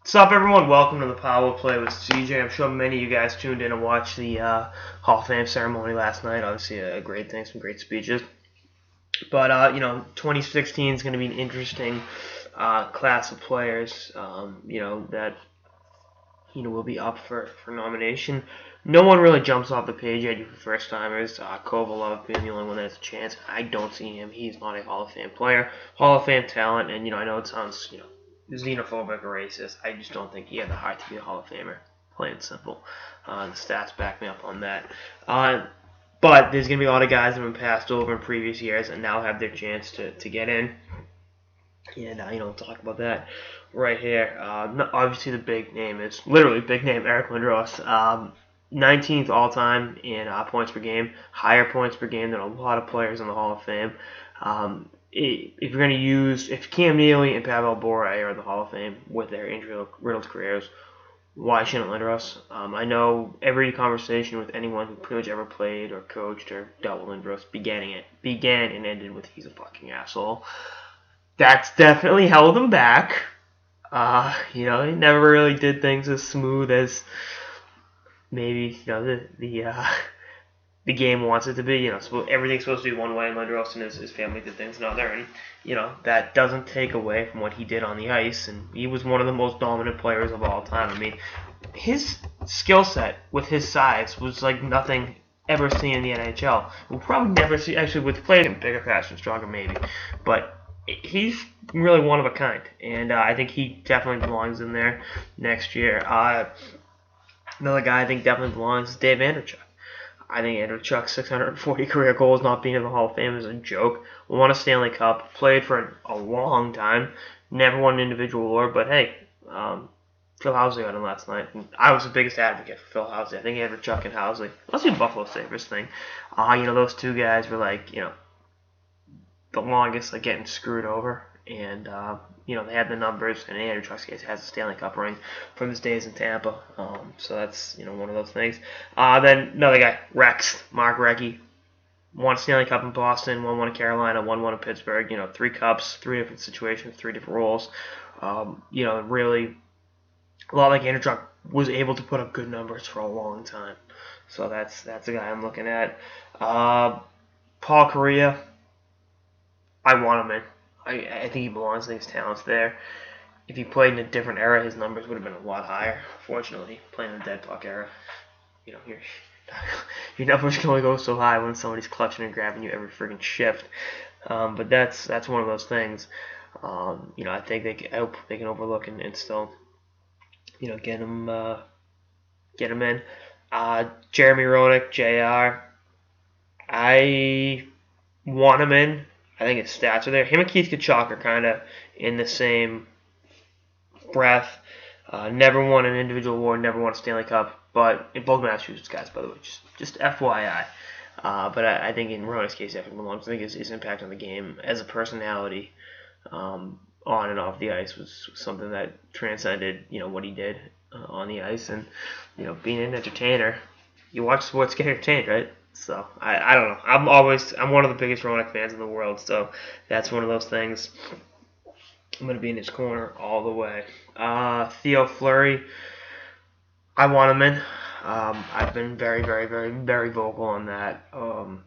What's up, everyone? Welcome to the Power Play with CJ. I'm sure many of you guys tuned in and watched the Hall of Fame ceremony last night. Obviously, a great thing, some great speeches. But 2016 is going to be an interesting class of players. That will be up for nomination. No one really jumps off the page at you for first timers. Kovalov being the only one that has a chance. I don't see him. He's not a Hall of Fame player. Hall of Fame talent, and I know it sounds xenophobic or racist. I just don't think he had the heart to be a Hall of Famer. Plain and simple. The stats back me up on that. But there's going to be a lot of guys that have been passed over in previous years and now have their chance to get in. And, we'll talk about that right here. Obviously, the big name is, literally big name, Eric Lindros. 19th all-time in points per game. Higher points per game than a lot of players in the Hall of Fame. If you're going to use, if Cam Neely and Pavel Bure are in the Hall of Fame with their injury-riddled careers, why shouldn't Lindros? I know every conversation with anyone who pretty much ever played or coached or dealt with Lindros began and ended with he's a fucking asshole. That's definitely held him back. He never really did things as smooth as maybe the game wants it to be. Everything's supposed to be one way, and Lindros and his family did things another, and that doesn't take away from what he did on the ice, and he was one of the most dominant players of all time. I mean, his skill set with his size was like nothing ever seen in the NHL. We'll probably never see, actually, with players getting bigger, faster, and stronger, maybe, but he's really one of a kind, and I think he definitely belongs in there next year. Another guy I think definitely belongs is Dave Andreychuk. I think Andreychuk's 640 career goals not being in the Hall of Fame is a joke. Won a Stanley Cup, played for a long time, never won an individual award, but hey, Phil Housley got him last night. And I was the biggest advocate for Phil Housley. I think Andreychuk and Housley, let's do Buffalo Sabres thing. Those two guys were like, the longest getting screwed over, and they had the numbers, and Andreychuk's case has a Stanley Cup ring from his days in Tampa, so that's one of those things. Then another guy, Mark Recchi, won a Stanley Cup in Boston, won one in Carolina, won one in Pittsburgh. 3 cups, 3 different situations, 3 different roles. Really a lot like Andreychuk was able to put up good numbers for a long time, so that's the guy I'm looking at. Paul Kariya, I want him in. I think he belongs. I think his talent's there. If he played in a different era, his numbers would have been a lot higher. Fortunately, playing in the dead puck era, your numbers can only go so high when somebody's clutching and grabbing you every friggin' shift. But that's one of those things. I think I hope they can overlook and still, get him in. Jeremy Roenick, JR. I want him in. I think his stats are there. Him and Keith Tkachuk are kind of in the same breath. Never won an individual award, never won a Stanley Cup, but in both Massachusetts guys, by the way, just FYI. But I think in Roenick's case, he definitely belongs. I think his impact on the game as a personality, on and off the ice, was something that transcended, what he did on the ice, and being an entertainer. You watch sports, get entertained, right? So I don't know. I'm one of the biggest Roenick fans in the world. So that's one of those things. I'm gonna be in his corner all the way. Theo Fleury, I want him in. I've been very, very, very, very vocal on that. I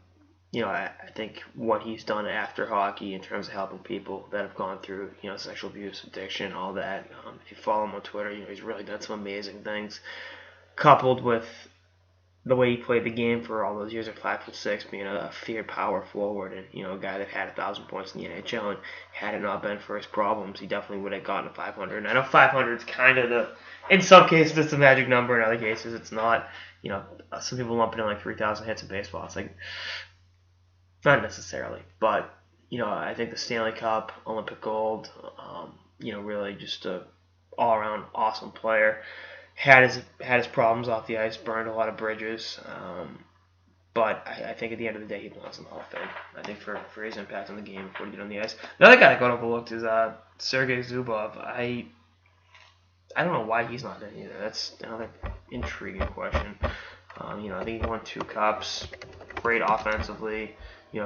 think what he's done after hockey in terms of helping people that have gone through, sexual abuse, addiction, all that. If you follow him on Twitter, he's really done some amazing things. Coupled with the way he played the game for all those years at 5'6", being a feared power forward, and a guy that had 1,000 points in the NHL, and had it not been for his problems, he definitely would have gotten a 500. And I know 500 is kind of in some cases it's a magic number, in other cases it's not. Some people lump it in like 3,000 hits in baseball. It's like not necessarily, but I think the Stanley Cup, Olympic gold, really just a all-around awesome player. Had his problems off the ice, burned a lot of bridges, but I think at the end of the day he belongs in the Hall of Fame. I think for his impact on the game, what he did on the ice. Another guy that got overlooked is Sergei Zubov. I don't know why he's not in either. That's another intriguing question. I think he won 2 cups, great offensively.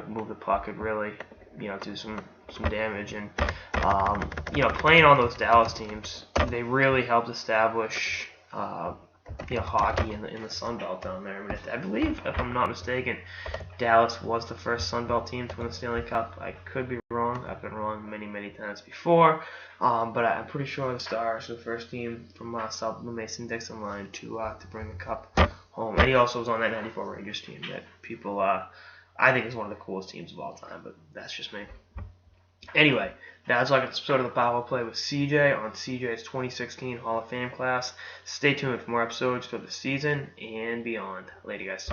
Move the puck and really, do some damage. And playing on those Dallas teams, they really helped establish hockey in the Sun Belt down there. I mean, I believe, if I'm not mistaken, Dallas was the first Sun Belt team to win the Stanley Cup. I could be wrong. I've been wrong many times before. But I'm pretty sure the Stars were the first team from south of the Mason-Dixon line to bring the cup home. And he also was on that '94 Rangers team that people, I think, is one of the coolest teams of all time. But that's just me. Anyway, that's like an episode of the Power Play with CJ on CJ's 2016 Hall of Fame class. Stay tuned for more episodes for the season and beyond. Later, guys.